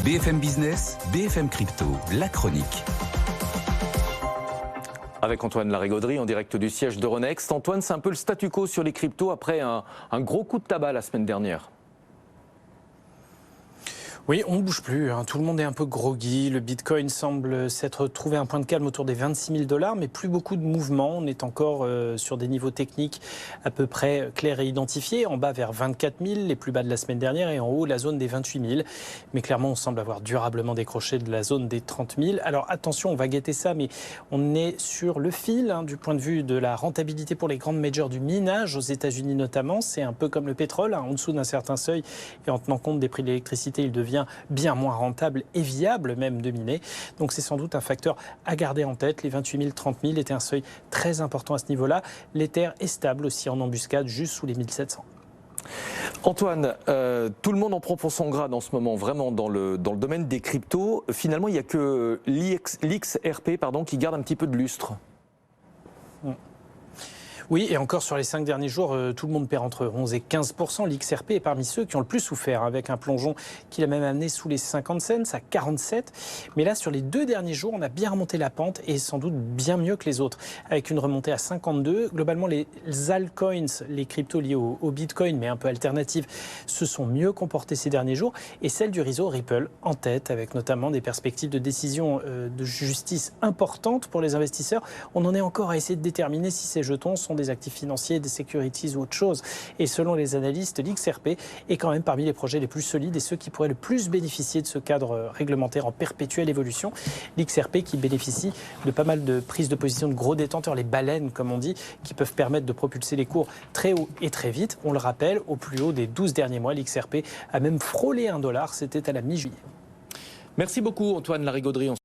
BFM Business, BFM Crypto, la chronique. Avec Antoine Larigauderie en direct du siège d'Euronext. Antoine, c'est un peu le statu quo sur les cryptos après un gros coup de tabac la semaine dernière. Oui, on ne bouge plus. Tout le monde est un peu groggy. Le Bitcoin semble s'être trouvé un point de calme autour des 26 000 $, mais plus beaucoup de mouvements. On est encore sur des niveaux techniques à peu près clairs et identifiés. En bas vers 24 000, les plus bas de la semaine dernière, et en haut la zone des 28 000. Mais clairement, on semble avoir durablement décroché de la zone des 30 000. Alors attention, on va guetter ça, mais on est sur le fil du point de vue de la rentabilité pour les grandes majors du minage, aux États-Unis notamment. C'est un peu comme le pétrole, en dessous d'un certain seuil, et en tenant compte des prix de l'électricité, il devient bien moins rentable et viable même de miner. Donc c'est sans doute un facteur à garder en tête. Les 28 000, 30 000 étaient un seuil très important à ce niveau-là. L'Ether est stable aussi en embuscade, juste sous les 1700. Antoine, tout le monde en prend pour son grade en ce moment, vraiment dans le domaine des cryptos. Finalement, il n'y a que l'XRP qui garde un petit peu de lustre. Oui, et encore sur les 5 derniers jours, tout le monde perd entre 11 et 15%. L'XRP est parmi ceux qui ont le plus souffert, avec un plongeon qui l'a même amené sous les 50 cents, à 47. Mais là, sur les 2 derniers jours, on a bien remonté la pente et sans doute bien mieux que les autres, avec une remontée à 52. Globalement, les altcoins, les cryptos liés au Bitcoin, mais un peu alternatives, se sont mieux comportés ces derniers jours. Et celle du réseau Ripple en tête, avec notamment des perspectives de décision de justice importantes pour les investisseurs. On en est encore à essayer de déterminer si ces jetons sont des actifs financiers, des securities ou autre chose. Et selon les analystes, l'XRP est quand même parmi les projets les plus solides et ceux qui pourraient le plus bénéficier de ce cadre réglementaire en perpétuelle évolution. L'XRP qui bénéficie de pas mal de prises de position de gros détenteurs, les baleines comme on dit, qui peuvent permettre de propulser les cours très haut et très vite. On le rappelle, au plus haut des 12 derniers mois, l'XRP a même frôlé $1, c'était à la mi-juillet. Merci beaucoup Antoine Larigauderie.